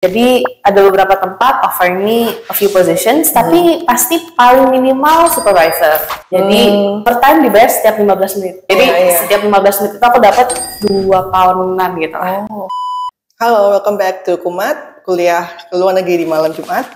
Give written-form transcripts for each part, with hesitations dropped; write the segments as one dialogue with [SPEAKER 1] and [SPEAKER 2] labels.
[SPEAKER 1] Jadi ada beberapa tempat offer me a few positions, tapi pasti paling minimal supervisor. Jadi per time dibayar setiap 15 menit. Jadi setiap 15 menit itu aku dapat 2 poundan gitu.
[SPEAKER 2] Halo, welcome back to Kumat, kuliah ke luar negeri di malam Jumat.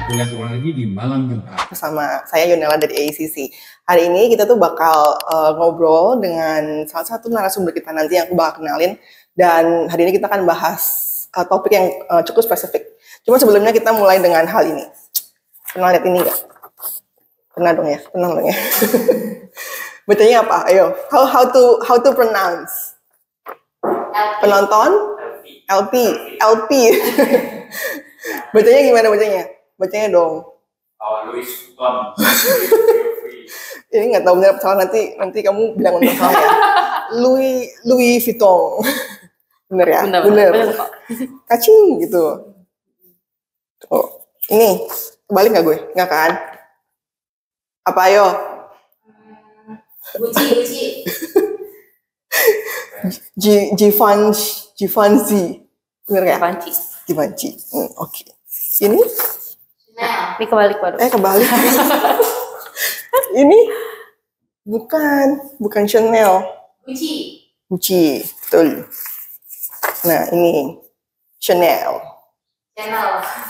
[SPEAKER 3] Kuliah ke luar negeri di malam Jumat.
[SPEAKER 2] Bersama saya Yonella dari ACC. Hari ini kita tuh bakal ngobrol dengan salah satu narasumber kita nanti yang aku bakal kenalin. Dan hari ini kita akan bahas topik yang cukup spesifik. Cuma sebelumnya kita mulai dengan hal ini. Pernah lihat ini nggak? Pernah dong ya? Bacanya apa? Ayo, how to pronounce? Penonton? LP. Bacanya gimana bacanya? Bacanya dong.
[SPEAKER 3] Louis Vuitton.
[SPEAKER 2] Ini nggak tahu benar salah, nanti kamu bilang benar salah ya. Louis Vuitton. Bener ya? Bener. Kacing gitu. Oh, ini balik nggak gue? Nggak kan? Apa ayo?
[SPEAKER 1] Gucci.
[SPEAKER 2] Givenchy. Bener ya? Givenchy. Oke. Ini?
[SPEAKER 1] Nah, ini kebalik baru.
[SPEAKER 2] Kebalik. Ini bukan Chanel. Gucci, betul. Nah, ini Chanel.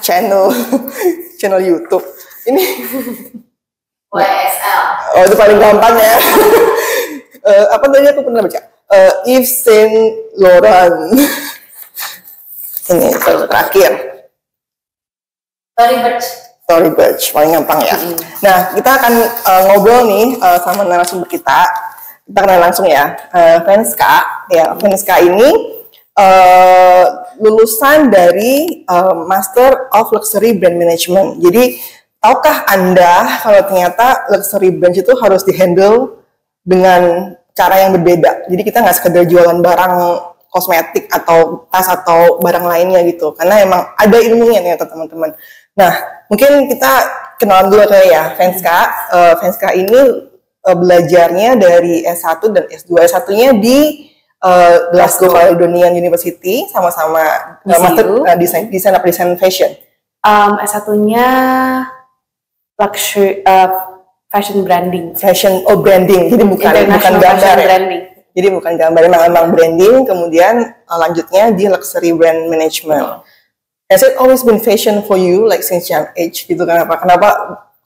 [SPEAKER 2] Channel YouTube. Ini
[SPEAKER 1] YSL.
[SPEAKER 2] Oh, itu paling gampang ya. Apa tadi aku pernah baca? Yves Saint Laurent. Ini terakhir. Tory Burch, paling gampang ya. Nah, kita akan ngobrol nih sama narasumber kita. Kita kenal langsung ya, Venska. Ya, Venska ini lulusan dari Master of Luxury Brand Management. Jadi, tahukah Anda kalau ternyata luxury brand itu harus dihandle dengan cara yang berbeda. Jadi kita nggak sekedar jualan barang kosmetik atau tas atau barang lainnya gitu. Karena emang ada ilmunya nih teman-teman. Nah, mungkin kita kenalan dulu kayak ya, Venska. Venska ini belajarnya dari S1 dan S2. S1-nya di Glasgow Caledonian University, sama-sama Master Design Fashion.
[SPEAKER 1] S1-nya luxury fashion branding.
[SPEAKER 2] Branding. Jadi bukan gambar ya.
[SPEAKER 1] Branding.
[SPEAKER 2] Jadi bukan gambar, memang branding, kemudian lanjutnya di luxury brand management. Has it always been fashion for you, like since young age gitu? Kenapa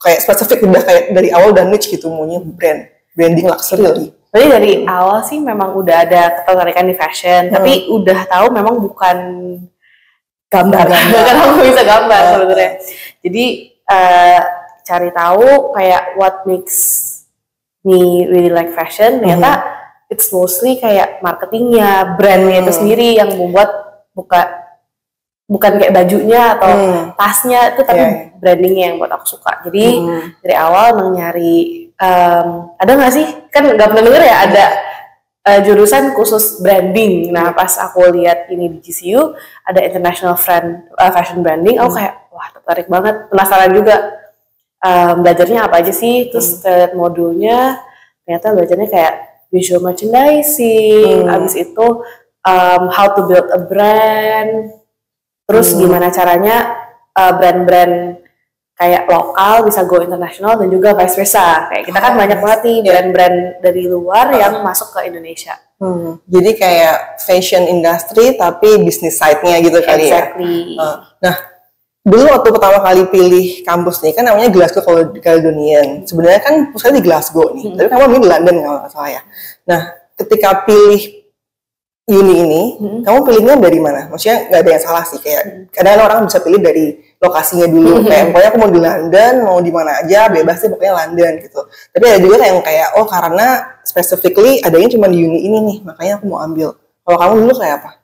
[SPEAKER 2] kayak spesifik udah kayak dari awal udah niche gitu, maunya branding luxury?
[SPEAKER 1] Jadi dari awal sih memang udah ada ketertarikan di fashion, tapi udah tahu memang bukan gambar. Bukan aku bisa gambar sebenarnya. Jadi cari tahu kayak what makes me really like fashion, ternyata it's mostly kayak marketingnya, brandnya itu sendiri yang membuat bukan kayak bajunya atau tasnya itu, tapi brandingnya yang buat aku suka. Jadi dari awal emang nyari ada nggak sih, kan nggak pernah denger ya ada jurusan khusus branding. Nah pas aku lihat ini di GCU ada International Fashion Branding, aku kayak wah tertarik banget, penasaran juga belajarnya apa aja sih. Terus lihat modulnya, ternyata belajarnya kayak visual merchandising, abis itu how to build a brand. Terus gimana caranya brand-brand kayak lokal bisa go internasional dan juga vice versa. Kayak kita kan banyak banget nih brand-brand dari luar yang masuk ke Indonesia.
[SPEAKER 2] Jadi kayak fashion industry tapi business side-nya gitu kali ya. Nah, dulu waktu pertama kali pilih kampus nih kan namanya Glasgow Caledonian. Sebenarnya kan pusatnya di Glasgow nih, tapi kamu ambil di London kalau nggak salah ya. Nah, ketika pilih uni ini, kamu pilihnya dari mana? Maksudnya nggak ada yang salah sih, kayak kadang orang bisa pilih dari lokasinya dulu, kayak pokoknya aku mau di London, mau di mana aja, bebas sih pokoknya London gitu. Tapi ada juga yang kayak karena specifically adanya cuma di uni ini nih, makanya aku mau ambil. Kalau kamu dulu kayak apa?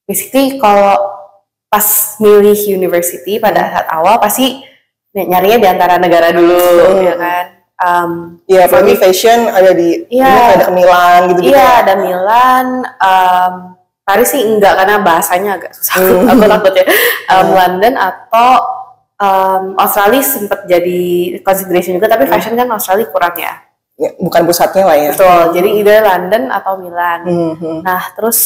[SPEAKER 1] Basically kalau pas milih university pada saat awal pasti nyarinya di antara negara dulu, ya kan?
[SPEAKER 2] Apalagi fashion ada ada ke Milan gitu.
[SPEAKER 1] Iya, ada Milan. Paris sih enggak karena bahasanya agak susah. Aku takut ya. London atau Australia sempat jadi consideration juga, tapi fashion kan Australia kurang ya.
[SPEAKER 2] bukan pusatnya lah ya.
[SPEAKER 1] Betul, jadi either London atau Milan. Nah, terus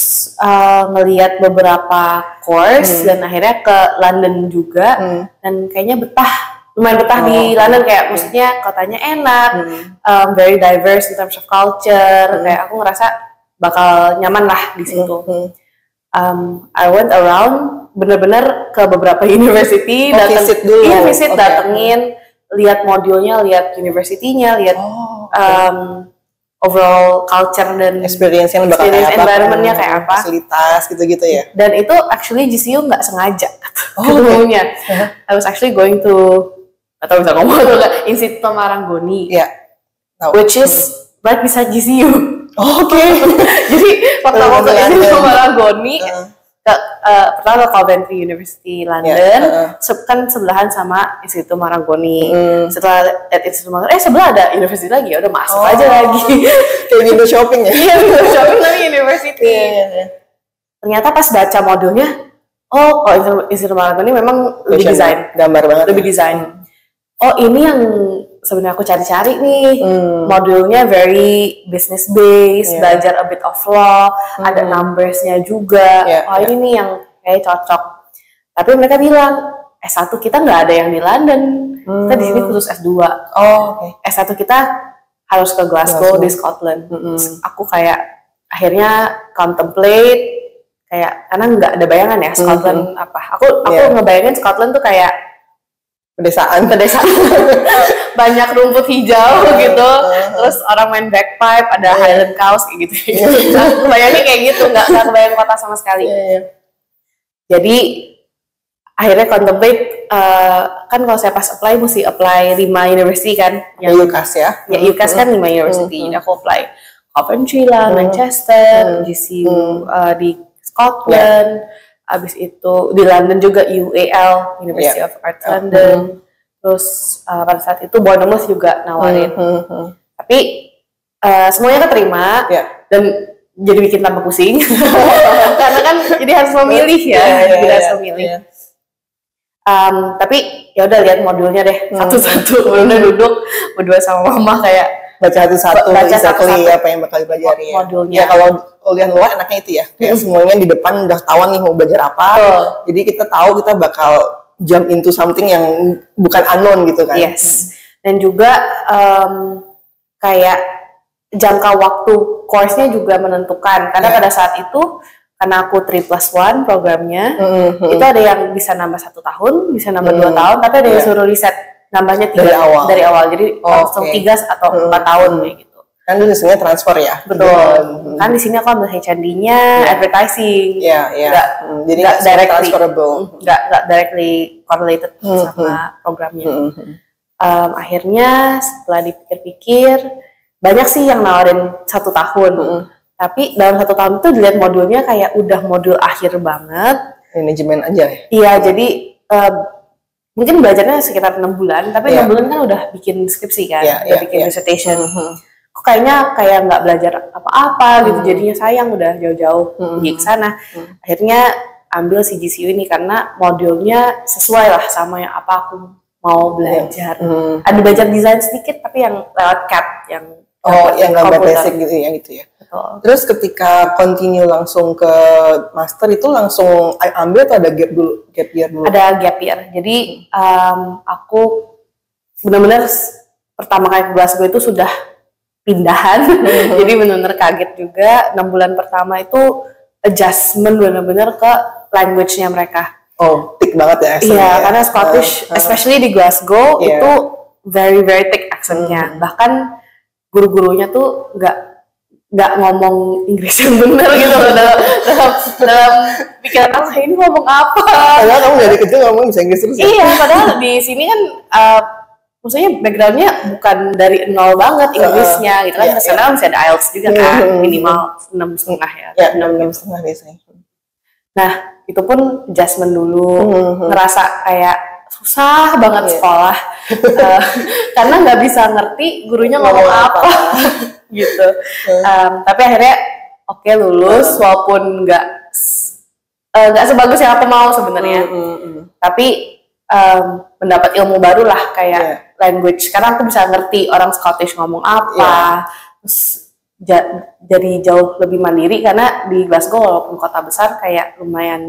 [SPEAKER 1] ngelihat beberapa course dan akhirnya ke London juga dan kayaknya lumayan betah di London, kayak maksudnya kotanya enak, very diverse in terms of culture, kayak aku ngerasa bakal nyaman lah di situ. I went around bener-bener ke beberapa university, visit, datengin, lihat modulnya, lihat university-nya, lihat overall culture dan
[SPEAKER 2] experience environment-nya
[SPEAKER 1] kayak apa,
[SPEAKER 2] fasilitas gitu-gitu ya.
[SPEAKER 1] Dan itu actually GCU nggak sengaja ketemunya. I was actually going to, atau bisa ngomong tuh, Instituto Marangoni, which is right beside GCU. Jadi waktu aku ke Instituto Marangoni, pertama Coventry University London, kan sebelahan sama Instituto Marangoni. Setelah Instituto Marangoni, sebelah ada university lagi, ya udah masuk aja lagi.
[SPEAKER 2] Kayak window shopping ya?
[SPEAKER 1] Iya, window shopping tapi university. Ternyata pas baca modulnya, Instituto Marangoni memang lebih desain,
[SPEAKER 2] gambar banget,
[SPEAKER 1] lebih desain. Ini yang sebenarnya aku cari-cari nih, modulnya very business based, belajar a bit of law, ada numbersnya juga. Ini nih yang kayak cocok. Tapi mereka bilang S1 kita nggak ada yang di London, kita di sini khusus S2. S1 kita harus ke Glasgow di Scotland. Aku kayak akhirnya contemplate, kayak karena nggak ada bayangan ya Scotland apa. Aku ngebayangin Scotland tuh kayak
[SPEAKER 2] pedesaan
[SPEAKER 1] banyak rumput hijau gitu, terus orang main bagpipe, ada Highland cows kayak gitu. Bayangnya kayak gitu, nggak kebayang kota sama sekali. Jadi akhirnya contemplate, kan kalau saya pas apply mesti apply 5 university kan, yang
[SPEAKER 2] UCAS ya
[SPEAKER 1] UCAS kan 5 university. Aku apply Coventry lah, Manchester, GCU di Scotland. Abis itu di London juga UAL, University of Art London. Terus pada saat itu Bournemouth juga nawarin. Tapi semuanya keterima dan jadi bikin tambah pusing. Karena kan jadi harus memilih harus memilih. Tapi ya udah lihat modulnya deh satu-satu. Udah duduk berdua sama mama kayak
[SPEAKER 2] baca satu-satu apa yang bakal dipelajari
[SPEAKER 1] modulnya.
[SPEAKER 2] Ya kalau kuliah luar enaknya itu ya, kayak semuanya di depan udah ketahuan nih mau belajar apa. Jadi kita tahu kita bakal jump into something yang bukan unknown gitu kan.
[SPEAKER 1] Yes. Dan juga kayak jangka waktu course-nya juga menentukan, karena pada saat itu karena aku 3+1 programnya, itu ada yang bisa nambah 1 tahun, bisa nambah 2 tahun, tapi ada yang suruh riset nambahnya dari awal, jadi langsung 3 atau 4 tahun kayak gitu.
[SPEAKER 2] Kan itu sebenarnya transfer ya.
[SPEAKER 1] Betul. Kan di sini aku ambil H&D-nya advertising.
[SPEAKER 2] Jadi nggak directly transferable.
[SPEAKER 1] Nggak directly correlated sama programnya. Akhirnya setelah dipikir-pikir, banyak sih yang nawarin 1 tahun. Tapi dalam 1 tahun itu dilihat modulnya kayak udah modul akhir banget.
[SPEAKER 2] Manajemen aja ya?
[SPEAKER 1] Iya, jadi mungkin belajarnya sekitar 6 bulan, tapi 6 bulan kan udah bikin skripsi kan, udah bikin dissertation. Kok kayaknya kayak nggak belajar apa-apa gitu, jadinya sayang udah jauh-jauh pergi ke sana. Akhirnya ambil si GCU ini karena modulnya sesuai lah sama yang apa aku mau belajar. Ada belajar desain sedikit, tapi yang lewat CAD, yang
[SPEAKER 2] gambar basic gitu ya, gitu ya. Terus ketika continue langsung ke master itu langsung ambil atau ada gap year dulu?
[SPEAKER 1] Ada gap year. Jadi aku benar-benar pertama kali ke Glasgow itu sudah pindahan. Jadi benar-benar kaget juga. 6 bulan pertama itu adjustment benar-benar ke language-nya mereka.
[SPEAKER 2] Thick banget ya accent-nya.
[SPEAKER 1] Iya, karena Scottish, especially di Glasgow itu very very thick accent-nya. Bahkan guru-gurunya tuh nggak ngomong Inggris yang benar gitu dalam pikiran aku, ini ngomong apa?
[SPEAKER 2] Padahal kamu dari kecil ngomong bisa Inggris terus.
[SPEAKER 1] Iya, padahal di sini kan maksudnya backgroundnya bukan dari nol banget Inggrisnya gitu kan. Karena masih ada IELTS juga kan, minimal 6,5 ya.
[SPEAKER 2] 6,5 biasanya.
[SPEAKER 1] Nah, itu pun adjustment dulu, ngerasa kayak susah banget sekolah karena nggak bisa ngerti gurunya ngomong apa gitu. Tapi akhirnya lulus walaupun nggak sebagus yang aku mau sebenarnya. Tapi mendapat ilmu baru lah kayak language. Karena aku bisa ngerti orang Scottish ngomong apa, terus jadi jauh lebih mandiri karena di Glasgow walaupun kota besar kayak lumayan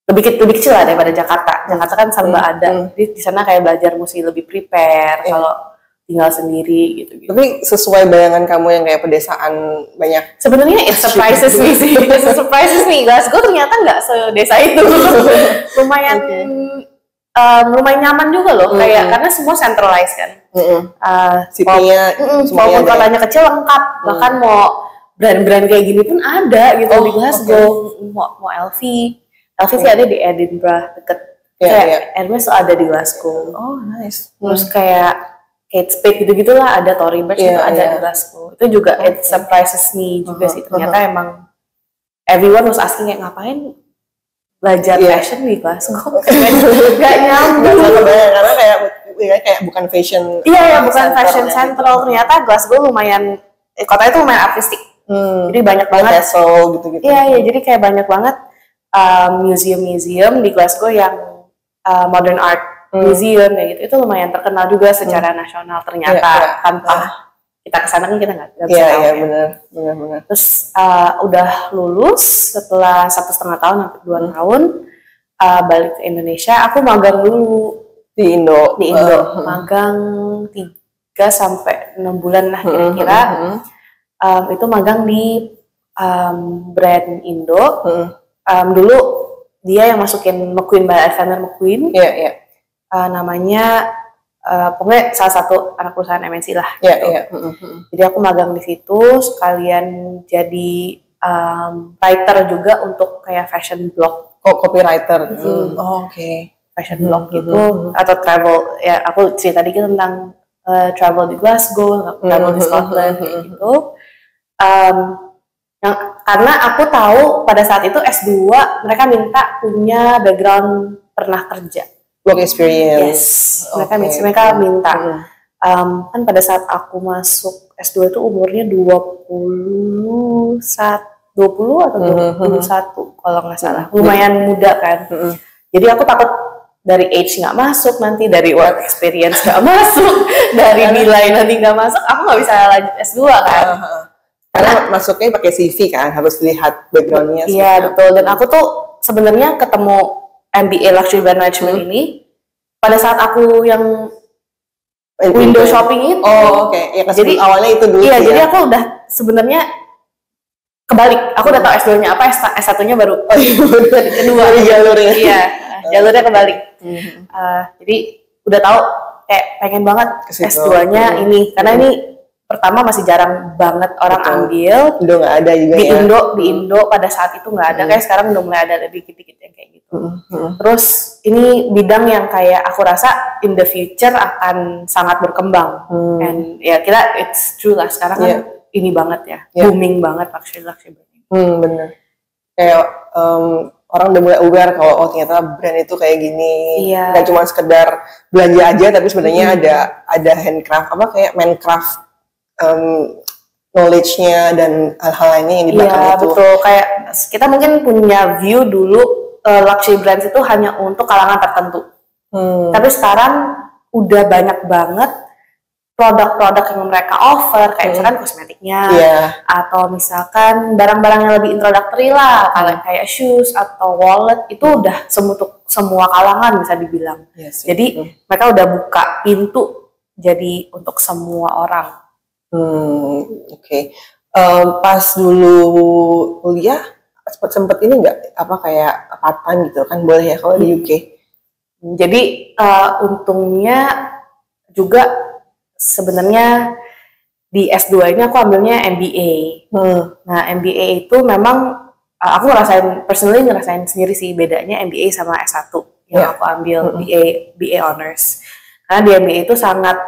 [SPEAKER 1] lebih kecil lah daripada Jakarta. Jakarta kan serba ada, jadi di sana kayak belajar mesti lebih prepare kalau tinggal sendiri gitu.
[SPEAKER 2] Tapi sesuai bayangan kamu yang kayak pedesaan banyak.
[SPEAKER 1] Sebenarnya it surprises me sih. It surprises me. Glasgow ternyata nggak sedesa itu. Lumayan lumayan nyaman juga loh. Kayak karena semua centralized kan.
[SPEAKER 2] City-nya
[SPEAKER 1] walaupun kotanya kecil lengkap. Bahkan mau brand-brand kayak gini pun ada gitu di Glasgow. Mau LV sih ada di Edinburgh deket. Kayak Hermes ada di Glasgow.
[SPEAKER 2] Oh nice.
[SPEAKER 1] Terus kayak Kate Spade gitu-gitulah ada, Tory Burch itu ada di Glasgow. Itu juga it surprises me juga sih. Ternyata emang everyone was asking kayak ngapain belajar fashion di Glasgow. Gak nyambung.
[SPEAKER 2] Karena kayak bukan fashion.
[SPEAKER 1] Iya bukan fashion central. Ternyata Glasgow lumayan kota itu lumayan artistik. Jadi banyak banget
[SPEAKER 2] gitu-gitu.
[SPEAKER 1] Iya jadi kayak banyak banget museum di Glasgow yang modern art museum kayak gitu. Itu lumayan terkenal juga secara nasional ternyata. Tanpa kita kesana kan kita nggak bisa tahu.
[SPEAKER 2] Iya benar.
[SPEAKER 1] Terus udah lulus setelah 1,5 tahun sampai 2 tahun balik ke Indonesia. Aku magang dulu
[SPEAKER 2] di Indo.
[SPEAKER 1] Magang 3 sampai 6 bulan lah kira-kira. Itu magang di brand Indo. Dulu dia yang masukin McQueen by Alexander McQueen. Namanya pokoknya salah satu anak perusahaan MNC lah. Jadi aku magang di situ sekalian jadi writer juga untuk kayak fashion blog.
[SPEAKER 2] Copywriter.
[SPEAKER 1] Fashion blog gitu atau travel. Ya aku cerita dikit tentang travel di Glasgow, travel di Scotland kayak gitu. Karena aku tahu pada saat itu S2 mereka minta punya background pernah kerja.
[SPEAKER 2] Work experience.
[SPEAKER 1] Yes, mereka minta. Kan pada saat aku masuk S2 itu umurnya 20 atau 21 kalau nggak salah. Lumayan muda kan. Jadi aku takut dari age nggak masuk, nanti dari work experience nggak masuk, dari nilai nanti nggak masuk, aku nggak bisa lanjut S2 kan.
[SPEAKER 2] Karena masuknya pakai CV kan, harus lihat backgroundnya.
[SPEAKER 1] Iya betul, dan aku tuh sebenarnya ketemu MBA Luxury Brand Management ini pada saat aku yang window shopping itu.
[SPEAKER 2] Ya, jadi awalnya itu dulu.
[SPEAKER 1] Iya, jadi aku udah sebenarnya kebalik. Aku udah tahu S2-nya apa, S1-nya baru kedua.
[SPEAKER 2] Jalurnya.
[SPEAKER 1] Iya, jalurnya kebalik. Jadi udah tahu kayak pengen banget S2-nya ini, karena ini pertama masih jarang banget orang ambil.
[SPEAKER 2] Indo nggak ada juga
[SPEAKER 1] di Indo pada saat itu nggak ada, kayak sekarang udah mulai ada dikit-dikit yang kayak gitu. Terus ini bidang yang kayak aku rasa in the future akan sangat berkembang. And ya kira it's true lah sekarang kan ini banget booming banget luxury brand.
[SPEAKER 2] Bener. Kayak orang udah mulai aware kalau ternyata brand itu kayak gini. Nggak cuma sekedar belanja aja, tapi sebenarnya ada handcraft kayak mancraft. Knowledge-nya dan hal-hal lainnya yang di belakang itu. Iya
[SPEAKER 1] betul, kayak kita mungkin punya view dulu luxury brands itu hanya untuk kalangan tertentu. Tapi sekarang udah banyak banget produk-produk yang mereka offer, kayak misalkan kosmetiknya, atau misalkan barang-barang yang lebih introductory lah, kayak shoes atau wallet, itu udah untuk semua kalangan bisa dibilang. Jadi mereka udah buka pintu jadi untuk semua orang.
[SPEAKER 2] Pas dulu kuliah sempet ini nggak kayak part time gitu kan, boleh ya kalau di UK.
[SPEAKER 1] Jadi untungnya juga sebenarnya di S2 ini aku ambilnya MBA. Nah MBA itu memang aku ngerasain sendiri sih bedanya MBA sama S1 yang aku ambil BA honors. Karena di MBA itu sangat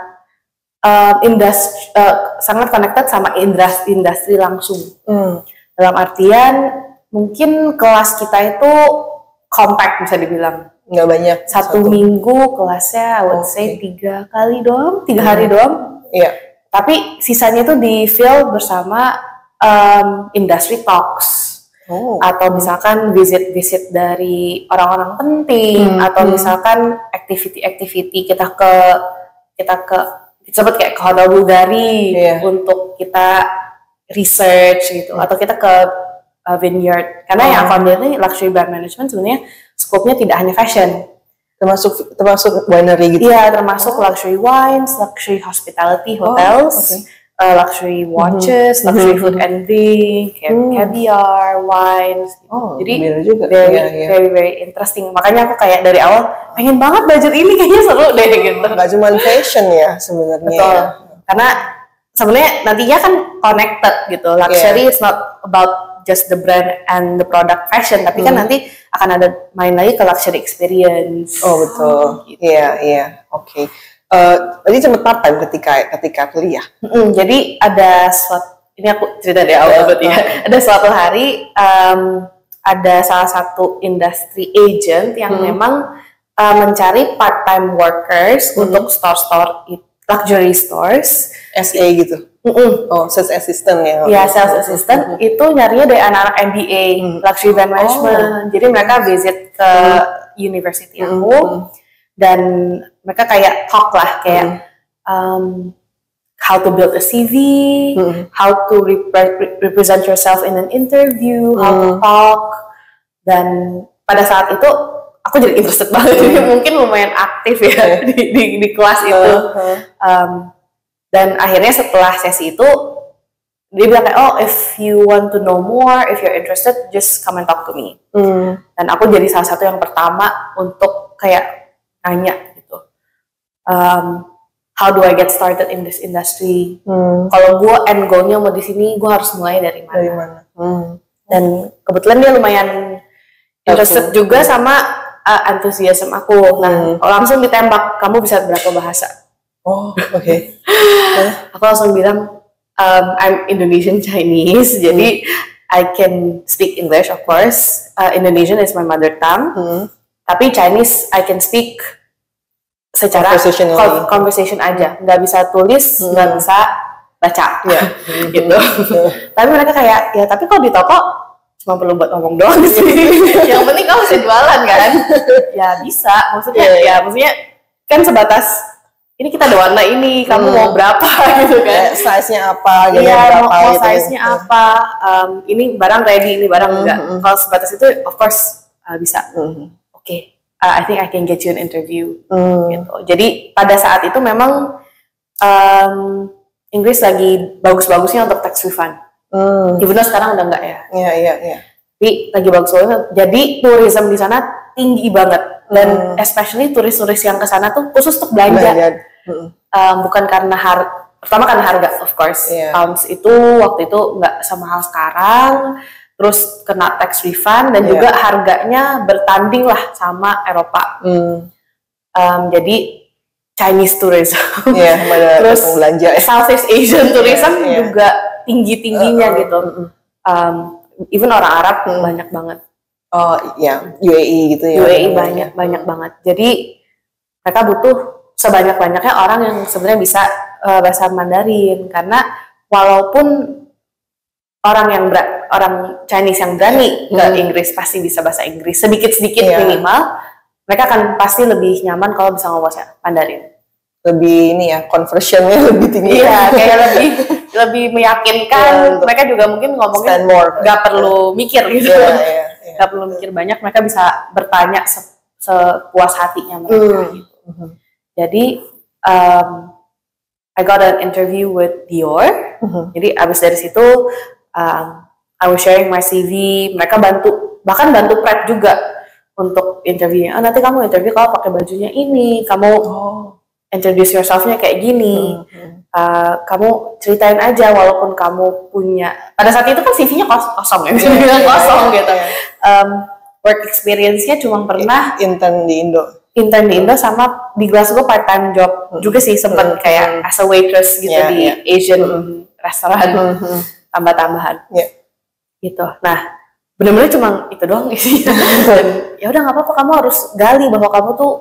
[SPEAKER 1] sangat connected sama industri langsung. Dalam artian mungkin kelas kita itu compact bisa dibilang.
[SPEAKER 2] Nggak banyak.
[SPEAKER 1] Satu minggu kelasnya I would say 3 hari doang. Tapi sisanya itu di fill bersama industry talks. atau misalkan visit dari orang-orang penting, atau misalkan activity kita sempat kayak ke Hotel Bulgari untuk kita research gitu, atau kita ke vineyard, karena yang aku ambil ini luxury brand management sebenarnya skopnya tidak hanya fashion,
[SPEAKER 2] termasuk winery gitu.
[SPEAKER 1] Iya, termasuk luxury wines, luxury hospitality hotels, luxury watches, luxury food and drink, caviar, wines. Jadi
[SPEAKER 2] juga.
[SPEAKER 1] very interesting. Makanya aku kayak dari awal pengen banget budget ini, kayaknya seru deh gitu.
[SPEAKER 2] Gak cuma fashion ya sebenarnya.
[SPEAKER 1] Betul. Karena sebenarnya nantinya kan connected gitu. Luxury is not about just the brand and the product fashion, tapi kan nanti akan ada main lagi ke luxury experience.
[SPEAKER 2] Oh betul. Iya. Oke. Tadi sempat part time ketika kuliah.
[SPEAKER 1] Jadi ada ini aku cerita dari awal berarti ya. Ada suatu hari ada salah satu industry agent yang memang mencari part time workers untuk store luxury stores.
[SPEAKER 2] SA gitu. Sales assistant ya.
[SPEAKER 1] Iya, sales assistant itu nyarinya dari anak-anak MBA, luxury brand management. Jadi mereka visit ke university aku dan mereka kayak talk lah kayak how to build a CV, how to represent yourself in an interview, how to talk. Dan pada saat itu aku jadi interested banget, jadi mungkin lumayan aktif ya di kelas itu. Dan akhirnya setelah sesi itu dia bilang kayak, if you want to know more, if you're interested, just come and talk to me. Dan aku jadi salah satu yang pertama untuk kayak nanya gitu, how do I get started in this industry? Kalau gue end goalnya mau di sini, gue harus mulai dari mana? Dan kebetulan dia lumayan interested juga sama antusiasme aku. Nah, langsung ditembak, kamu bisa berapa bahasa?
[SPEAKER 2] Oke.
[SPEAKER 1] Aku langsung bilang, I'm Indonesian Chinese, jadi I can speak English of course. Indonesian is my mother tongue. Tapi Chinese I can speak secara conversation aja, nggak bisa tulis, nggak bisa baca, gitu. Tapi mereka kayak, ya tapi kalau di toko cuma perlu buat ngomong doang sih. Yang penting kamu bisa jualan kan? Ya bisa, maksudnya maksudnya kan sebatas ini kita ada warna ini, kamu mau berapa gitu kan?
[SPEAKER 2] Size-nya apa?
[SPEAKER 1] Iya, mau size-nya apa? Ini barang ready, ini barang enggak. Kalau sebatas itu, of course bisa. Oke, I think I can get you an interview. Gitu. Jadi pada saat itu memang Inggris lagi bagus-bagusnya untuk tax refund. Even though sekarang udah enggak ya.
[SPEAKER 2] Iya.
[SPEAKER 1] Tapi lagi bagus banget. Jadi tourism di sana tinggi banget. Dan especially turis-turis yang ke sana tuh khusus untuk belanja. Bukan karena pertama karena harga, of course. Pounds itu waktu itu nggak semahal sekarang, terus kena tax refund dan juga harganya bertanding lah sama Eropa. Jadi Chinese tourism, terus
[SPEAKER 2] belanja.
[SPEAKER 1] Southeast Asian tourism juga tinggi-tingginya gitu. Even orang Arab banyak banget. UAE gitu ya.
[SPEAKER 2] UAE
[SPEAKER 1] banyak banget. Jadi mereka butuh sebanyak-banyaknya orang yang sebenarnya bisa bahasa Mandarin, karena walaupun orang Chinese yang berani ke Inggris pasti bisa bahasa Inggris sedikit-sedikit minimal, mereka akan pasti lebih nyaman kalau bisa ngomong bahasa Mandarin.
[SPEAKER 2] Lebih ini ya, conversionnya lebih tinggi.
[SPEAKER 1] Iya, kayak lebih meyakinkan. Mereka juga mungkin ngomongnya nggak perlu mikir gitu. Nggak perlu mikir banyak, mereka bisa bertanya sepuas hatinya mereka gitu. Jadi I got an interview with Dior. Jadi abis dari situ I was sharing my CV. Mereka bahkan bantu prep juga untuk interviewnya. Nanti kamu interview kalau pakai bajunya ini, kamu introduce yourself-nya kayak gini. Kamu ceritain aja walaupun kamu punya, pada saat itu kan CV-nya kosong ya, kosong gitu. Work experience-nya cuma pernah
[SPEAKER 2] intern di Indo
[SPEAKER 1] sama di Glasgow part-time job juga sih, sempat kayak as a waitress gitu di Asian restoran, tambah-tambahan gitu. Nah, benar-benar cuma itu doang isinya. Dan ya udah nggak apa-apa, kamu harus gali bahwa kamu tuh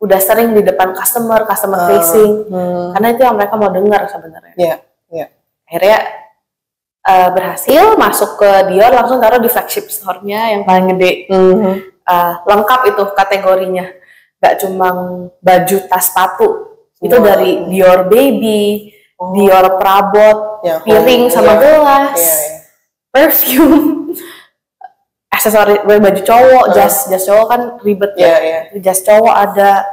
[SPEAKER 1] udah sering di depan customer facing, karena itu yang mereka mau dengar sebenarnya. Akhirnya berhasil masuk ke Dior, langsung taruh di flagship store-nya yang paling gede. Lengkap itu kategorinya, nggak cuma baju, tas, sepatu, itu dari Dior Baby, Dior perabot, piring sama gelas, perfume, aksesoris, baju cowok, jas cowok kan ribet jas cowok ada,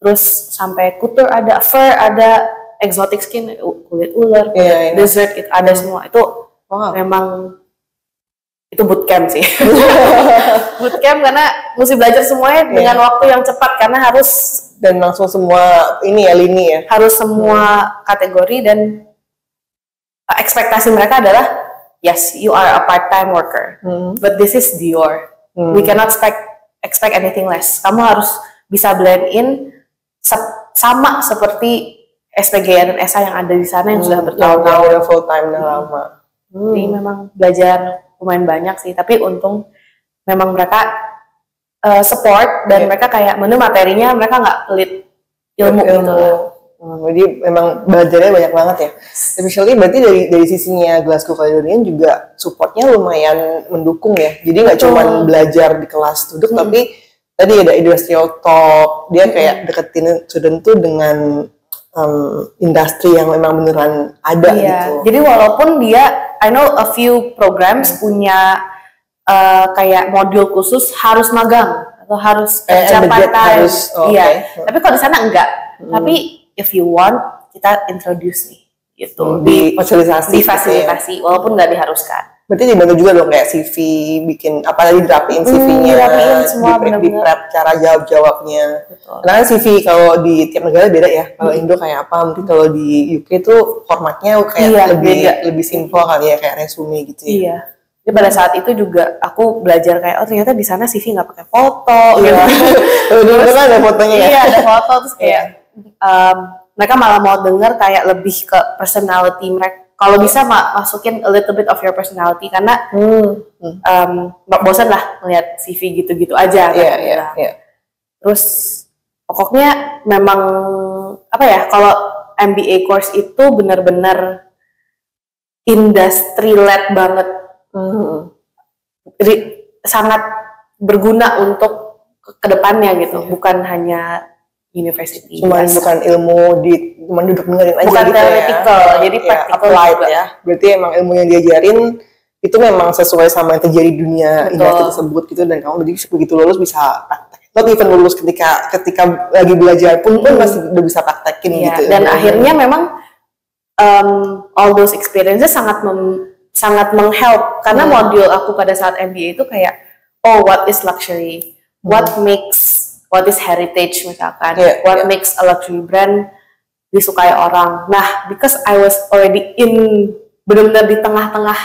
[SPEAKER 1] terus sampai couture ada, fur ada, exotic skin, kulit ular, dessert itu ada semua. Itu memang itu bootcamp sih. Bootcamp karena mesti belajar semuanya dengan waktu yang cepat, karena harus
[SPEAKER 2] dan langsung semua lini ya. Harus
[SPEAKER 1] semua kategori, dan ekspektasi mereka adalah yes, you are a part-time worker, but this is Dior. We cannot expect anything less. Kamu harus bisa blend in sama seperti SPGN dan SA yang ada di sana yang sudah bertahun-tahun,
[SPEAKER 2] yang full time dan lama.
[SPEAKER 1] Jadi memang belajar lumayan banyak sih, tapi untung memang mereka support dan mereka kayak materinya mereka nggak pelit ilmu gitu.
[SPEAKER 2] Jadi memang belajarnya banyak banget ya. Especially berarti dari sisinya Glasgow Caledonian juga supportnya lumayan mendukung ya. Jadi nggak cuma belajar di kelas duduk, tapi tadi ada industrial talk, dia kayak deketin student tuh dengan industri yang memang beneran ada gitu.
[SPEAKER 1] Jadi walaupun dia, I know a few programs punya kayak modul khusus harus magang atau harus kerja part-time. Tapi kalau di sana enggak. Tapi if you want, kita introduce nih gitu, difasilitasi walaupun nggak diharuskan.
[SPEAKER 2] Berarti dibantu juga dong kayak CV, bikin apalagi dirapiin CV-nya, di prep cara jawabnya. Karena kan CV kalau di tiap negara beda ya. Kalau Indo kayak apa, mungkin kalau di UK tuh formatnya kayak lebih simple kali ya, kayak resume gitu ya.
[SPEAKER 1] Jadi pada saat itu juga aku belajar kayak ternyata di sana CV nggak pakai foto.
[SPEAKER 2] Dulu kan ada fotonya ya.
[SPEAKER 1] Iya, ada foto, terus kayak mereka malah mau denger kayak lebih ke personality mereka. Kalau bisa masukin a little bit of your personality, karena bosan lah ngeliat CV gitu-gitu aja. Terus pokoknya memang kalau MBA course itu benar-benar industry-led banget. Jadi sangat berguna untuk kedepannya gitu, bukan hanya university.
[SPEAKER 2] Bukan ilmu cuma duduk dengerin aja
[SPEAKER 1] bukan
[SPEAKER 2] gitu
[SPEAKER 1] theoretical,
[SPEAKER 2] ya.
[SPEAKER 1] jadi practical
[SPEAKER 2] juga ya. Berarti emang ilmu yang diajarin itu memang sesuai sama yang terjadi di dunia industri tersebut gitu, dan kamu begitu lulus bisa praktek. Not even lulus ketika lagi belajar pun masih udah bisa praktekin gitu.
[SPEAKER 1] Dan akhirnya memang all those experiences sangat menghelp, karena modul aku pada saat MBA itu kayak what is luxury, what is heritage misalkan, what makes a luxury brand disukai orang. Nah, because I was already benar-benar di tengah-tengah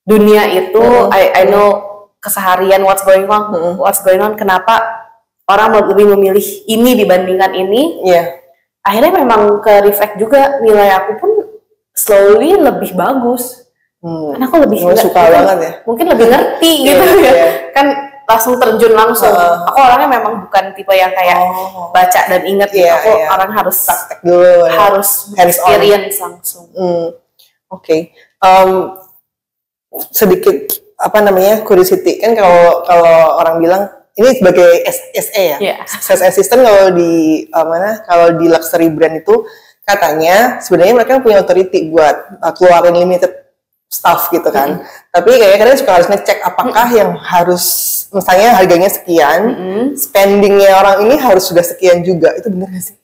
[SPEAKER 1] dunia itu, I know keseharian what's going on, kenapa orang lebih memilih ini dibandingkan ini. Akhirnya memang ke reflect juga, nilai aku pun slowly lebih bagus. Karena aku lebih
[SPEAKER 2] suka banget ya.
[SPEAKER 1] Mungkin lebih ngerti gitu ya. Kan langsung terjun langsung. Aku orangnya memang bukan tipe yang kayak baca dan inget gitu. Aku orang harus praktek dulu, harus experience langsung.
[SPEAKER 2] Oke. Sedikit curiosity, kan kalau orang bilang ini sebagai SE ya. Sales assistant kalau di luxury brand itu katanya sebenarnya mereka punya authority buat keluarin limited staff gitu kan. Tapi kayaknya kadang suka harus ngecek apakah yang harus, misalnya harganya sekian, spendingnya orang ini harus sudah sekian juga. Itu benar nggak sih?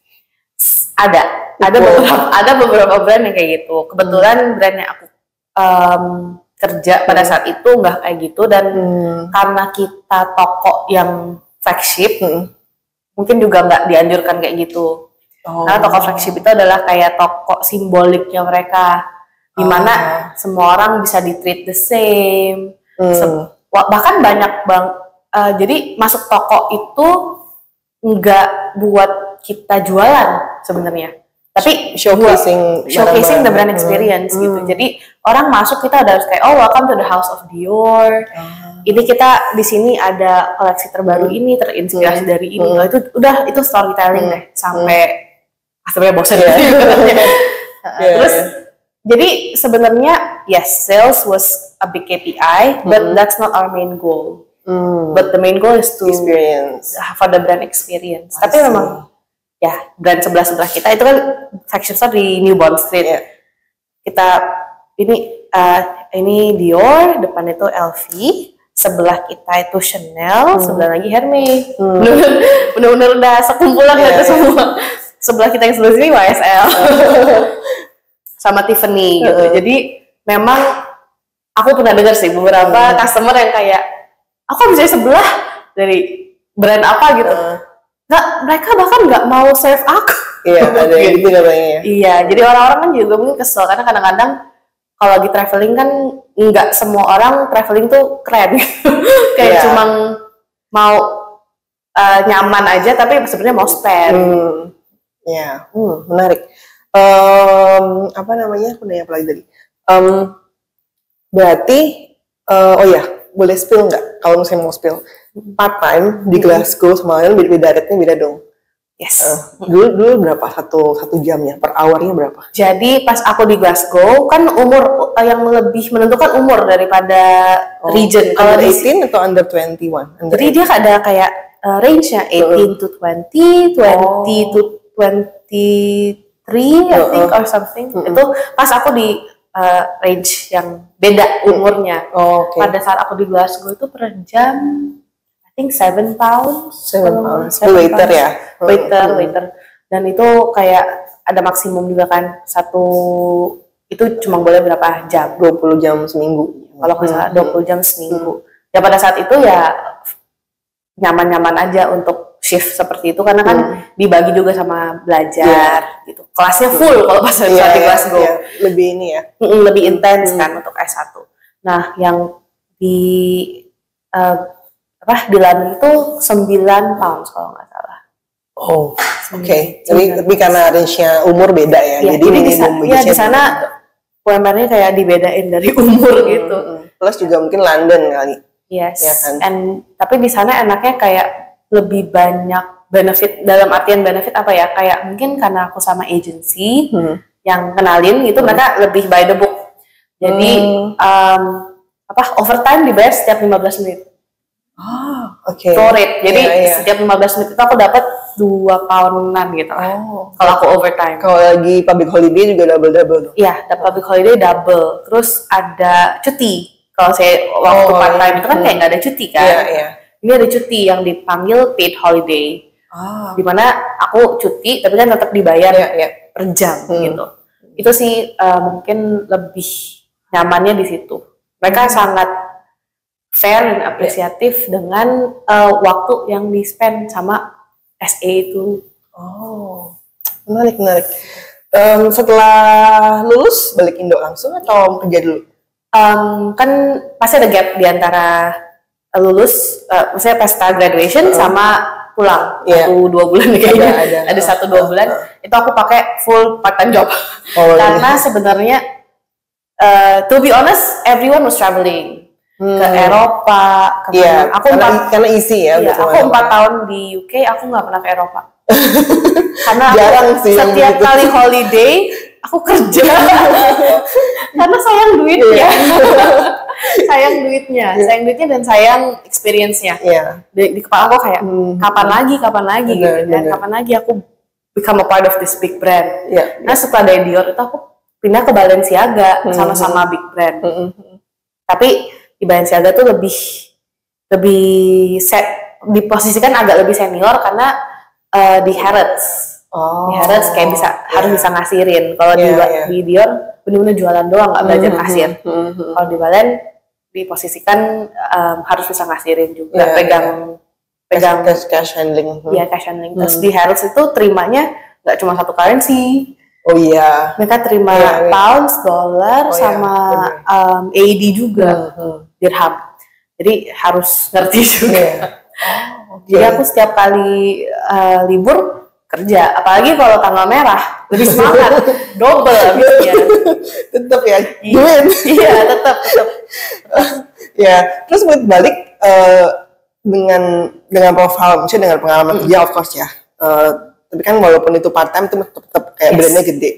[SPEAKER 1] Ada beberapa brand yang kayak gitu. Kebetulan brand yang aku kerja pada saat itu nggak kayak gitu, dan karena kita toko yang flagship, mungkin juga nggak dianjurkan kayak gitu. Karena toko flagship itu adalah kayak toko simboliknya mereka, di mana semua orang bisa di-treat the same. Bahkan banyak jadi masuk toko itu nggak buat kita jualan sebenarnya, tapi showcasing the brand experience gitu. Jadi orang masuk, kita harus kayak welcome to the house of Dior. Ini kita di sini ada koleksi terbaru ini, terinspirasi dari ini. Itu storytelling deh sampai bosan. Terus jadi sebenarnya yes, sales was a big KPI, but that's not our main goal. But the main goal is to
[SPEAKER 2] experience
[SPEAKER 1] for the brand experience. Tapi memang ya brand sebelah kita itu kan fashion store di New Bond Street. Kita ini Dior, depan itu LV, sebelah kita itu Chanel, sebelah lagi Hermes. Bener-bener udah sekumpulan itu semua. Sebelah kita yang sebelah sini YSL. Sama Tiffany gitu. Jadi memang aku pernah dengar sih beberapa customer yang kayak aku bisa sebelah dari brand apa gitu. Mereka bahkan nggak mau serve aku.
[SPEAKER 2] Iya, ada gitu katanya.
[SPEAKER 1] Iya, jadi orang-orang kan juga mungkin kesel karena kadang-kadang kalau lagi traveling kan nggak semua orang traveling tuh keren. Kayak cuma mau nyaman aja tapi sebenarnya mau spend.
[SPEAKER 2] Ya, menarik. Apa namanya? Aku nanya apa lagi tadi? Berarti, boleh spill nggak? Kalau misalnya mau spill, part time di Glasgow sama kalian beda rate-nya beda dong.
[SPEAKER 1] Yes.
[SPEAKER 2] Dulu berapa satu jamnya? Per hour-nya berapa?
[SPEAKER 1] Jadi pas aku di Glasgow kan umur yang lebih menentukan umur daripada region.
[SPEAKER 2] Kalau 18 atau under 21?
[SPEAKER 1] Jadi dia ada kayak range-nya 18 to 20, 20 to 23, I think or something. Itu pas aku di range yang beda umurnya. Pada saat aku di Glasgow itu per jam I think 7 pounds.
[SPEAKER 2] 7 pounds. Waiter ya?
[SPEAKER 1] Waiter. Dan itu kayak ada maksimum juga kan. Itu cuma boleh berapa jam?
[SPEAKER 2] 20 jam seminggu.
[SPEAKER 1] Kalau nggak salah 20 jam seminggu. Ya pada saat itu ya nyaman-nyaman aja untuk shift seperti itu karena kan dibagi juga sama belajar gitu. Kelasnya full kalau pas saat di Glasgow.
[SPEAKER 2] Lebih ini ya.
[SPEAKER 1] Lebih intens kan untuk S1. Nah, yang di di London itu 9 pounds kalau nggak salah.
[SPEAKER 2] Oke. Tapi karena range-nya umur beda ya.
[SPEAKER 1] Jadi di sana UMR-nya kayak dibedain dari umur gitu.
[SPEAKER 2] Plus juga mungkin London kali.
[SPEAKER 1] Yes.
[SPEAKER 2] Ya kan?
[SPEAKER 1] Tapi di sana enaknya kayak lebih banyak benefit, dalam artian benefit apa ya, kayak mungkin karena aku sama agency yang kenalin gitu, mereka lebih by the book. Jadi overtime dibayar setiap 15 menit. Pro rate. Jadi setiap 15 menit itu aku dapat 2 poundan gitu. Kalau aku overtime.
[SPEAKER 2] Kalau lagi public holiday juga double.
[SPEAKER 1] Iya, public holiday double. Terus ada cuti. Kalau saya waktu part time itu kan kayak nggak ada cuti kan. Ini ada cuti yang dipanggil paid holiday. Dimana aku cuti tapi kan tetap dibayar per jam gitu. Itu sih mungkin lebih nyamannya di situ. Mereka sangat fair dan apresiatif dengan waktu yang di spend sama SA itu.
[SPEAKER 2] Menarik. Setelah lulus balik Indo langsung atau kerja dulu?
[SPEAKER 1] Kan pasti ada gap di antara lulus, maksudnya pasca graduation sama pulang 1-2 bulan kayaknya. Ada 1-2 bulan itu aku pakai full part time job. Karena sebenarnya to be honest everyone was traveling ke Eropa, ke mana. Aku
[SPEAKER 2] karena easy ya.
[SPEAKER 1] Aku 4 tahun di UK, aku nggak pernah ke Eropa. Karena
[SPEAKER 2] jarang sih
[SPEAKER 1] setiap kali holiday aku kerja. Karena sayang duitnya. sayang duitnya dan sayang experience-nya. Di kepala aku kayak kapan lagi gitu kan. Kapan lagi aku become a part of this big brand. Nah setelah dari Dior itu aku pindah ke Balenciaga, sama-sama big brand. Tapi di Balenciaga tuh lebih diposisikan agak lebih senior karena di Harrods. Di Harrods kayak harus bisa ngasirin. Kalau di Dior benar-benar jualan doang, nggak belajar kasir. Kalau di Balen diposisikan harus bisa ngasirin juga, pegang
[SPEAKER 2] cash handling.
[SPEAKER 1] Iya, cash handling. Terus di Harrods itu terimanya nggak cuma satu currency. Mereka terima pounds, dolar, sama AED juga, dirham. Jadi harus ngerti juga. Jadi aku setiap kali libur kerja, apalagi kalau tanggal merah lebih semangat, double habisnya.
[SPEAKER 2] Tetap ya, duit.
[SPEAKER 1] Iya, tetap.
[SPEAKER 2] Ya, terus buat balik dengan profile, misalnya dengan pengalaman kerja, of course ya. Tapi kan walaupun itu part time itu tetap kayak brandnya gede.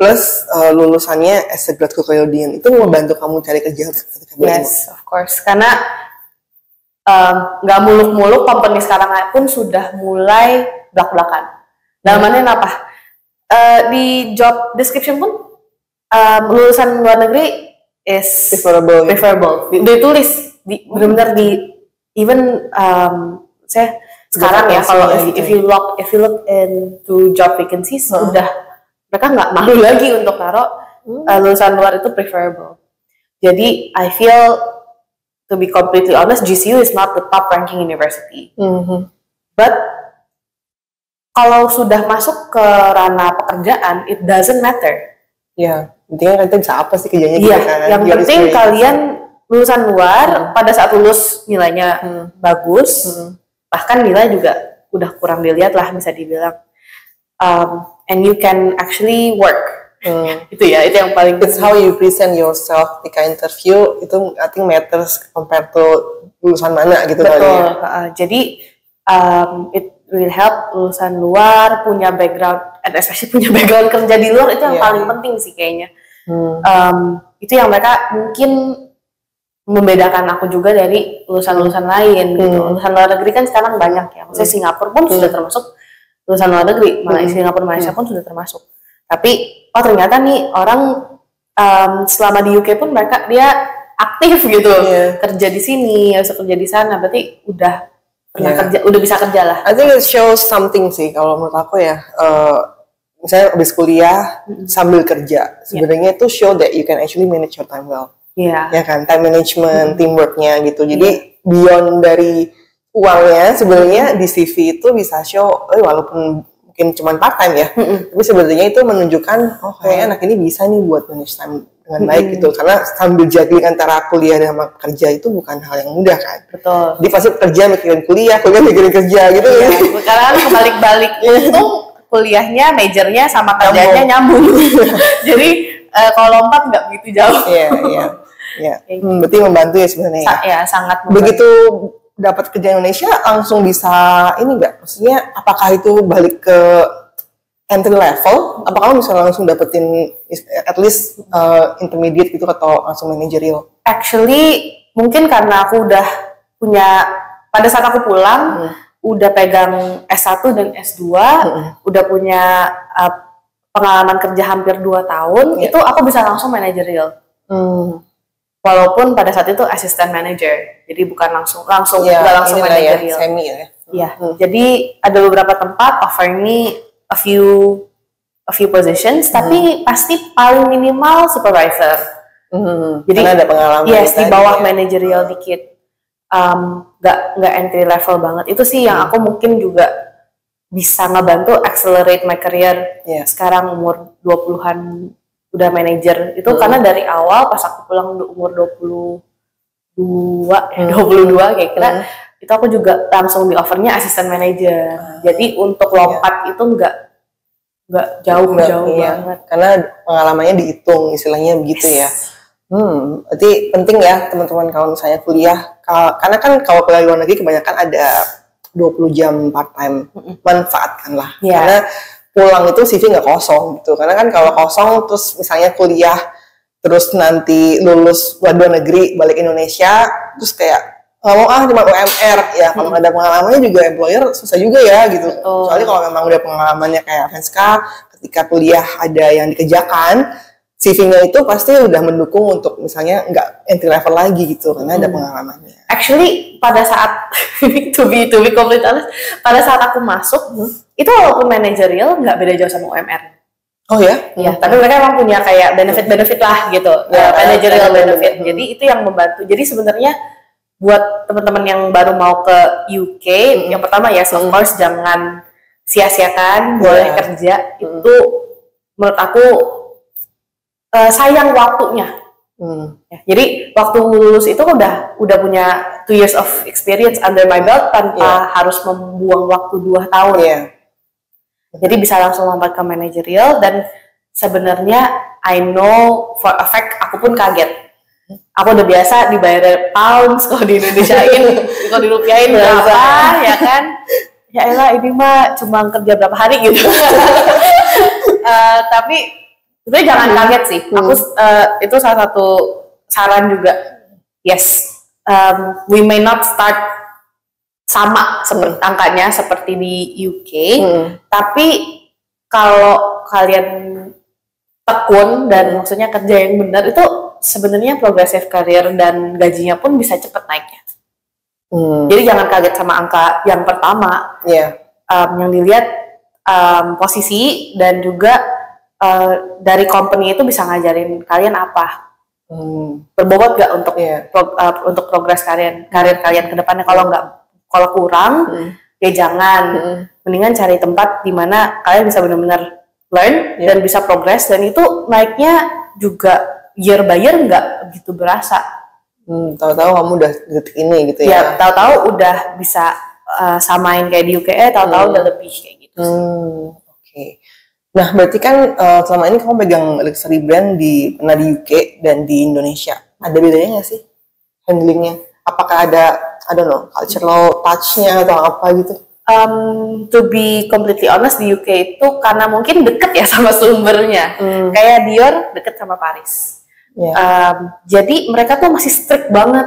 [SPEAKER 2] plus lulusannya as a grad custodian itu membantu kamu cari kerja.
[SPEAKER 1] Yes, of course. Karena nggak muluk-muluk company sekarang pun sudah mulai belak-belakan. Dalam apa? Di job description pun lulusan luar negeri is preferable. Ditulis benar-benar di even saya sekarang ya kalau if you look into job vacancies udah mereka nggak malu lagi untuk taruh lulusan luar itu preferable. Jadi I feel, to be completely honest, GCU is not the top ranking university. But kalau sudah masuk ke ranah pekerjaan, it doesn't matter.
[SPEAKER 2] Ya, intinya kita bisa apa sih kerjanya?
[SPEAKER 1] Iya, yang penting kalian lulusan luar pada saat lulus nilainya bagus, bahkan nilai juga udah kurang dilihat lah bisa dibilang. And you can actually work. Itu ya, itu yang paling.
[SPEAKER 2] It's how you present yourself ketika interview, itu I think matters compared to lulusan mana gitu.
[SPEAKER 1] Betul. Jadi it will help lulusan luar punya background, and especially punya background kerja di luar, itu yang paling penting sih kayaknya. Itu yang mereka mungkin membedakan aku juga dari lulusan-lulusan lain gitu. Lulusan luar negeri kan sekarang banyak ya. Maksudnya Singapura pun sudah termasuk lulusan luar negeri, Singapura, Malaysia pun sudah termasuk. Tapi ternyata nih orang selama di UK pun dia aktif gitu, kerja di sini, bisa kerja di sana, berarti udah pernah kerja, udah bisa kerja lah.
[SPEAKER 2] I think it shows something sih kalau menurut aku ya. Misalnya habis kuliah sambil kerja, sebenarnya itu show that you can actually manage your time well. Ya kan, time management, teamworknya gitu. Jadi beyond dari uangnya, sebenarnya di CV itu bisa show, walaupun mungkin cuma part time ya, tapi sebenarnya itu menunjukkan kayaknya anak ini bisa nih buat manage time dengan baik gitu. Karena sambil juggling antara kuliah dan kerja itu bukan hal yang mudah kan.
[SPEAKER 1] Betul.
[SPEAKER 2] Jadi pasti kerja mikirin kuliah mikirin kerja gitu.
[SPEAKER 1] Karena kebalik-balik itu kuliahnya, majornya sama kerjanya nyambung. Jadi kalau lompat nggak begitu jauh.
[SPEAKER 2] Iya. Berarti membantu ya sebenarnya.
[SPEAKER 1] Ya, sangat membantu.
[SPEAKER 2] Begitu dapat kerja Indonesia langsung bisa ini nggak? Maksudnya apakah itu balik ke entry level? Apakah kamu bisa langsung dapetin at least intermediate gitu atau langsung managerial?
[SPEAKER 1] Actually mungkin karena aku udah punya, pada saat aku pulang udah pegang S1 dan S2, udah punya pengalaman kerja hampir 2 tahun, itu aku bisa langsung managerial. Walaupun pada saat itu assistant manager, jadi bukan langsung nggak langsung managerial.
[SPEAKER 2] Semi ya.
[SPEAKER 1] Iya. Jadi ada beberapa tempat offer me a few positions, tapi pasti paling minimal supervisor. Jadi
[SPEAKER 2] karena ada pengalaman.
[SPEAKER 1] Yes, di bawah managerial dikit. Nggak entry level banget. Itu sih yang aku mungkin juga bisa ngebantu accelerate my career. Sekarang umur 20-an udah manajer itu karena dari awal pas aku pulang umur 22 kayak kira itu aku juga langsung di offernya asisten manajer. Jadi untuk lompat itu nggak jauh banget
[SPEAKER 2] karena pengalamannya dihitung istilahnya begitu ya. Berarti penting ya teman-teman kalau misalnya kuliah, karena kan kalau kuliah luar negeri kebanyakan ada 20 jam part time, manfaatkanlah. Karena pulang itu CV nggak kosong gitu, karena kan kalau kosong terus misalnya kuliah terus nanti lulus luar negeri balik Indonesia terus kayak ngomong cuma UMR ya, kalau ada pengalamannya juga employer susah juga ya gitu. Soalnya kalau memang udah pengalamannya kayak Venska, ketika kuliah ada yang dikerjakan, CV-nya itu pasti udah mendukung untuk misalnya nggak entry level lagi gitu karena ada pengalamannya.
[SPEAKER 1] Actually pada saat to be complete honest, pada saat aku masuk itu walaupun managerial nggak beda jauh sama UMR.
[SPEAKER 2] Oh ya?
[SPEAKER 1] Iya, tapi mereka emang punya kayak benefit lah gitu, managerial benefit. Jadi itu yang membantu. Jadi sebenarnya buat teman-teman yang baru mau ke UK, yang pertama ya, of course jangan sia-siakan, boleh kerja. Itu menurut aku sayang waktunya. Jadi waktu lulus itu udah punya 2 years of experience under my belt tanpa harus membuang waktu 2 tahun. Jadi bisa langsung lompat ke managerial, dan sebenarnya I know for a fact aku pun kaget. Aku udah biasa dibayar pounds kalau di Indonesiain, kalau dirupiahin berapa ya kan? Ya elah ini mah cuma kerja berapa hari gitu. Tapi Sebenarnya jangan kaget sih. Aku itu salah satu saran juga. Yes, we may not start sama seperti angkanya seperti di UK, tapi kalau kalian tekun dan maksudnya kerja yang benar itu sebenarnya progressive career dan gajinya pun bisa cepat naiknya. Jadi jangan kaget sama angka yang pertama. Yang dilihat posisi dan juga dari company itu bisa ngajarin kalian apa. Berbobot gak untuk untuk progres karir kalian ke depannya. Kalau kurang ya jangan. Mendingan cari tempat di mana kalian bisa benar-benar learn dan bisa progres, dan itu naiknya juga year by year nggak begitu berasa.
[SPEAKER 2] Tahu-tahu kamu udah detik ini gitu ya?
[SPEAKER 1] Ya, tahu-tahu udah bisa samain kayak di UK, tahu-tahu udah lebih kayak gitu.
[SPEAKER 2] Oke. Nah, berarti kan selama ini kamu pegang luxury brand pernah di UK dan di Indonesia. Ada bedanya nggak sih handlingnya? Apakah ada, I don't know, cultural touch-nya atau apa gitu?
[SPEAKER 1] To be completely honest, di UK itu karena mungkin deket ya sama sumbernya. Kayak Dior deket sama Paris. Jadi mereka tuh masih strict banget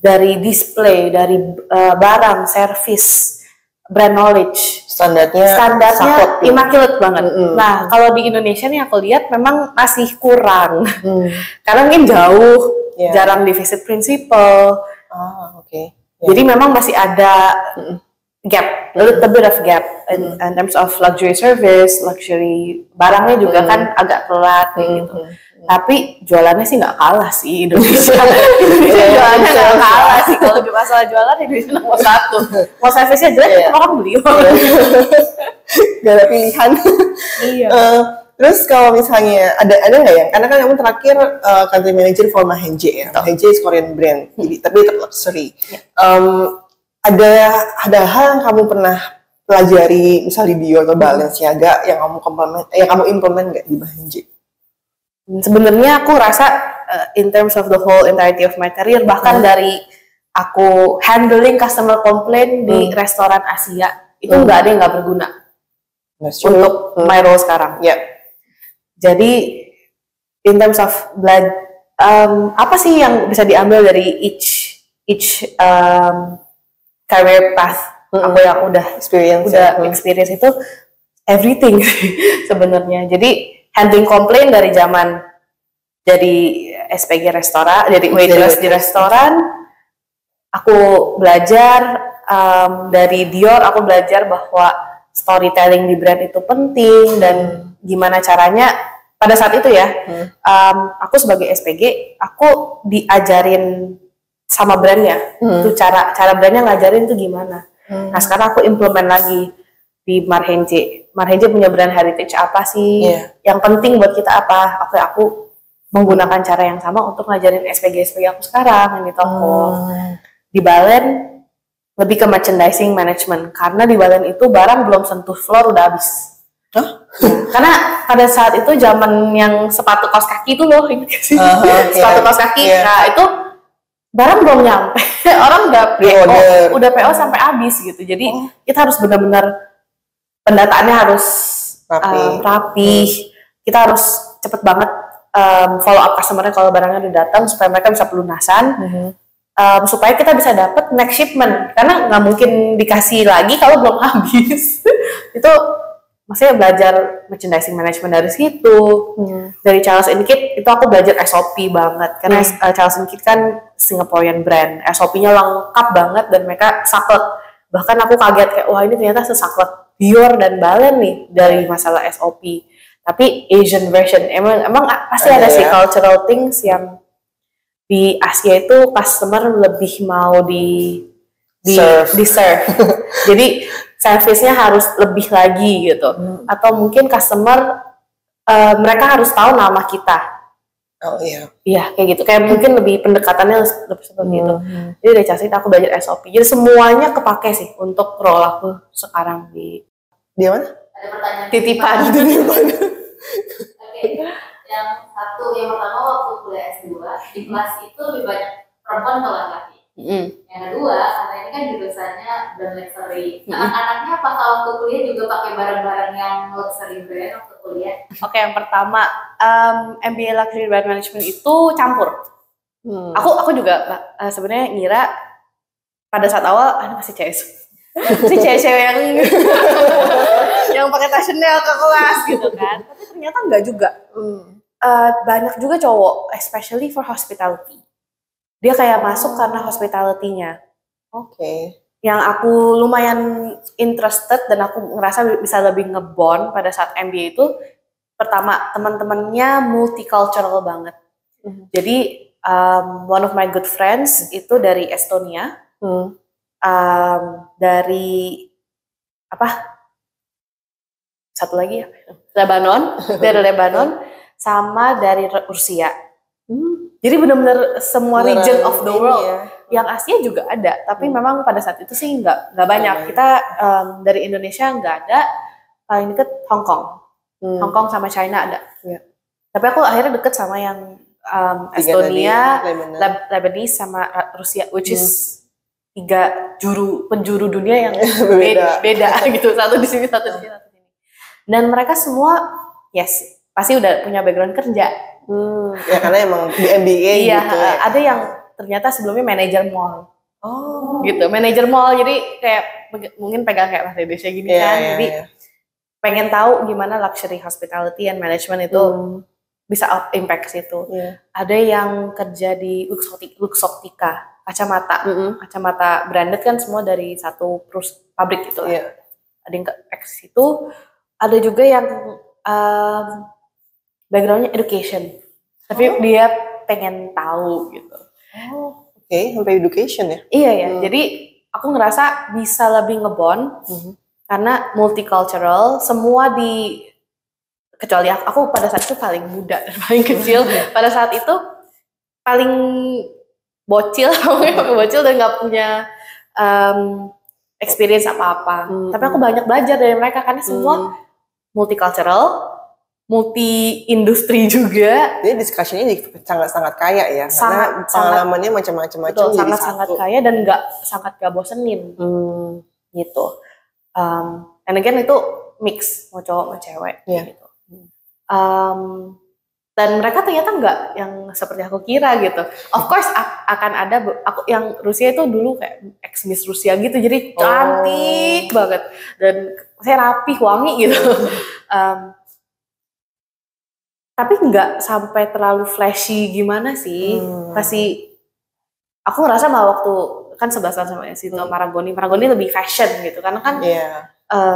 [SPEAKER 1] dari display, dari barang, service, brand knowledge. Standarnya immaculate banget. Nah, kalau di Indonesia nih aku lihat memang masih kurang. Karena mungkin jauh, jarang di visit principal. Jadi memang masih ada gap, a little bit of gap in terms of luxury service, luxury barangnya juga kan agak telat gitu. Tapi jualannya sih nggak kalah sih Indonesia. Jualannya nggak kalah sih. Kalau di masalah jualan Indonesia nomor 1. Mau service-nya jelek, orang beli.
[SPEAKER 2] Gak ada pilihan. Terus kalau misalnya ada nggak ya? Karena kan kamu terakhir country manager for Mahenje ya. Mahenje is Korean brand, tapi tetap luxury. Ada hal yang kamu pernah pelajari, misalnya di Dior atau Balenciaga yang kamu implement nggak di Mahenje?
[SPEAKER 1] Sebenarnya aku rasa in terms of the whole entirety of my career, bahkan dari aku handling customer complaint di restoran Asia itu nggak ada yang nggak berguna untuk my role sekarang. Jadi in terms of apa sih yang bisa diambil dari each career path aku yang udah experience itu everything sebenarnya. Jadi handling komplain dari zaman jadi SPG restoran, jadi waitress di restoran, aku belajar dari Dior, aku belajar bahwa storytelling di brand itu penting dan gimana caranya pada saat itu ya. Aku sebagai SPG, aku diajarin sama brandnya, itu cara brandnya ngajarin itu gimana. Nah sekarang aku implement lagi di Mahenje. Mahenje punya brand heritage apa sih? Yang penting buat kita apa? Aku menggunakan cara yang sama untuk ngajarin SPG aku sekarang yang di toko. Di Balen lebih ke merchandising management, karena di Balen itu barang belum sentuh floor udah habis. Karena pada saat itu zaman yang sepatu kaos kaki itu loh, sepatu kaos kaki. Nah itu barang belum nyampe, orang udah PO sampai habis gitu. Jadi kita harus benar-benar pendataannya harus rapi. Kita harus cepet banget follow up customer-nya kalau barangnya udah datang supaya mereka bisa pelunasan, supaya kita bisa dapat next shipment. Karena nggak mungkin dikasih lagi kalau belum habis. Itu maksudnya belajar merchandising management dari situ. Dari Charles & Kit itu aku belajar SOP banget, karena Charles & Kit kan Singaporean brand, SOP-nya lengkap banget dan mereka saklek. Bahkan aku kaget kayak wah ini ternyata sesaklek Dior dan Balen nih dari masalah SOP. Tapi Asian version emang pasti ada sih cultural things yang di Asia itu customer lebih mau di serve. Jadi service-nya harus lebih lagi gitu. Atau mungkin customer mereka harus tahu nama kita. Iya, kayak gitu. Kayak mungkin lebih pendekatannya lebih seperti itu. Jadi dari Charles aku belajar SOP. Jadi semuanya kepake sih untuk role aku sekarang di
[SPEAKER 2] mana?
[SPEAKER 4] Ada pertanyaan
[SPEAKER 1] titipan.
[SPEAKER 4] Oke. Yang pertama waktu kuliah S2 di kelas itu lebih banyak perempuan atau laki-laki. Yang kedua, karena ini kan jurusannya brand luxury. Anak-anaknya apakah waktu kuliah juga pakai barang-barang yang luxury brand waktu kuliah?
[SPEAKER 1] Oke, yang pertama MBA Luxury Brand Management itu campur. Aku juga sebenarnya ngira pada saat awal masih cewek-cewek yang yang pakai tas Chanel ke kelas gitu kan. Tapi ternyata enggak juga. Banyak juga cowok, especially for hospitality. Dia kayak masuk karena hospitality-nya.
[SPEAKER 2] Oke.
[SPEAKER 1] Yang aku lumayan interested dan aku ngerasa bisa lebih ngebond pada saat MBA itu, pertama teman-temannya multicultural banget. Jadi one of my good friends itu dari Estonia, dari satu lagi ya, Lebanon, dari Lebanon, sama dari Rusia. Jadi benar-benar semua region of the world. Yang Asia juga ada, tapi memang pada saat itu sih nggak banyak. Kita dari Indonesia nggak ada, paling deket Hong Kong. Hong Kong sama China ada. Tapi aku akhirnya deket sama yang Estonia, Lebanese sama Rusia, which is 3 penjuru dunia yang beda gitu. Satu di sini, satu di sini, satu di sini. Dan mereka semua pasti udah punya background kerja.
[SPEAKER 2] Ya karena emang di MBA
[SPEAKER 1] iya,
[SPEAKER 2] gitu ya.
[SPEAKER 1] Ada yang ternyata sebelumnya manajer mall. Gitu, manajer mall. Jadi kayak mungkin pegang kayak bahasa Indonesia gini kan. Jadi pengen tahu gimana luxury hospitality and management itu bisa impact situ. Ada yang kerja di Luxottica, kacamata branded kan semua dari satu pabrik gitu lah. Ada yang ke situ. Ada juga yang backgroundnya education, tapi dia pengen tahu gitu.
[SPEAKER 2] Oke, sampai education ya?
[SPEAKER 1] Iya ya. Jadi aku ngerasa bisa lebih ngebond karena multicultural. Semua kecuali aku pada saat itu paling muda dan paling kecil. Pada saat itu paling bocil dan nggak punya experience apa-apa. Tapi aku banyak belajar dari mereka karena semua multicultural, multi-industri juga.
[SPEAKER 2] Jadi discussion-nya sangat-sangat kaya ya, karena pengalamannya macam-macam.
[SPEAKER 1] Betul, sangat-sangat kaya dan sangat gak bosenin. Gitu. And again itu mix, mau cowok mau cewek. Gitu. Dan mereka ternyata nggak yang seperti aku kira gitu. Of course akan ada, yang Rusia itu dulu kayak ex-Miss Rusia gitu, jadi cantik banget. Dan saya rapih, wangi gitu. Tapi nggak sampai terlalu flashy gimana sih. Aku ngerasa malah waktu kan sebelasan sama situ Maragoni lebih fashion gitu, karena kan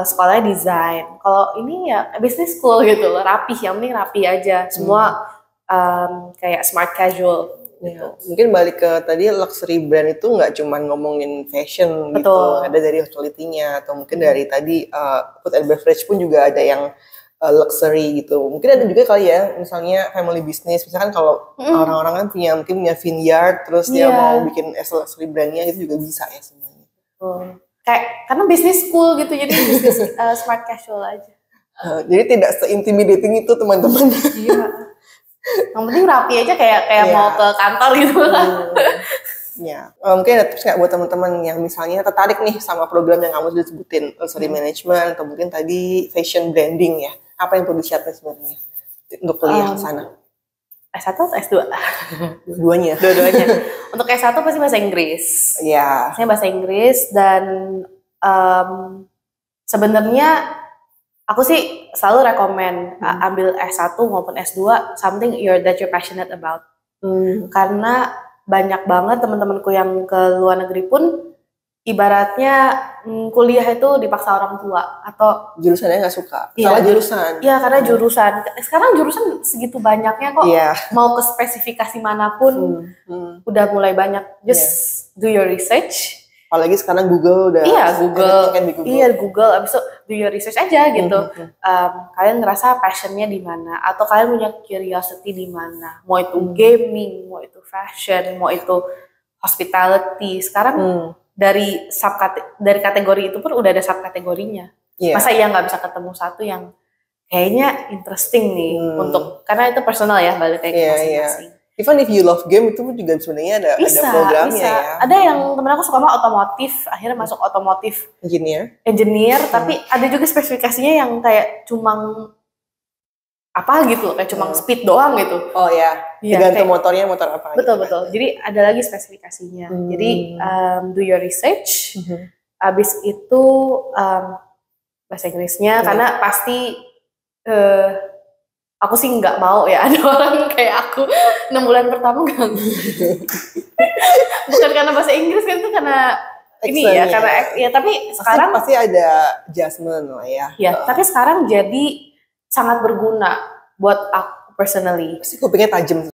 [SPEAKER 1] sekolahnya desain. Kalau ini ya business school gitu loh, rapih, yang penting rapi aja. Semua kayak smart casual gitu.
[SPEAKER 2] Mungkin balik ke tadi, luxury brand itu nggak cuma ngomongin fashion.
[SPEAKER 1] Betul.
[SPEAKER 2] Gitu, ada dari hospitality-nya atau mungkin dari tadi food and beverage pun juga ada yang luxury gitu. Mungkin ada juga kali ya, misalnya family business. Misalkan kalau orang-orang kan mungkin punya vineyard, terus dia mau bikin luxury brandnya, itu juga bisa ya sebenarnya.
[SPEAKER 1] Kayak karena business school gitu, jadi business smart casual aja.
[SPEAKER 2] Jadi tidak se-intimidating itu teman-teman.
[SPEAKER 1] Iya. Yang penting rapi aja, kayak mau ke kantor gitu lah.
[SPEAKER 2] Mungkin ada tips nggak buat teman-teman yang misalnya tertarik nih sama program yang kamu sudah sebutin, luxury management atau mungkin tadi fashion branding ya? Apa yang perlu disiapkan sebenarnya untuk kuliah ke sana?
[SPEAKER 1] S1 atau S2?
[SPEAKER 2] Dua-duanya.
[SPEAKER 1] Untuk S1 pasti bahasa Inggris.
[SPEAKER 2] Iya.
[SPEAKER 1] Saya bahasa Inggris dan sebenarnya aku sih selalu rekomen ambil S1 maupun S2 something that you're passionate about. Karena banyak banget teman-temanku yang ke luar negeri pun ibaratnya kuliah itu dipaksa orang tua atau
[SPEAKER 2] jurusannya nggak suka. Salah jurusan.
[SPEAKER 1] Iya, karena jurusan. Sekarang jurusan segitu banyaknya kok. Mau ke spesifikasi manapun udah mulai banyak. Just do your research.
[SPEAKER 2] Apalagi sekarang Google udah.
[SPEAKER 1] Google. Abis itu do your research aja gitu. Kalian ngerasa passionnya di mana, atau kalian punya curiosity di mana? Mau itu gaming, mau itu fashion, mau itu hospitality. Sekarang dari kategori itu pun udah ada subkategorinya. Masa nggak bisa ketemu satu yang kayaknya interesting nih untuk, karena itu personal ya, balik kayak masing-masing.
[SPEAKER 2] even if you love game itu juga sebenarnya ada programnya ya.
[SPEAKER 1] Ada yang temen aku suka mah otomotif, akhirnya masuk otomotif engineer, tapi ada juga spesifikasinya yang kayak cuma apa gitu, kayak cuma speed doang gitu.
[SPEAKER 2] Oh ya, tergantung motornya motor apa.
[SPEAKER 1] Betul. Jadi ada lagi spesifikasinya. Jadi do your research. Abis itu bahasa Inggrisnya, karena pasti aku sih nggak mau ya ada orang kayak aku 6 bulan pertama nggak. Bukan karena bahasa Inggris kan, itu karena ini ya, karena ya, tapi sekarang
[SPEAKER 2] pasti ada adjustment lah ya.
[SPEAKER 1] Ya, tapi sekarang jadi sangat berguna buat aku personally.
[SPEAKER 2] Pasti kupingnya tajam.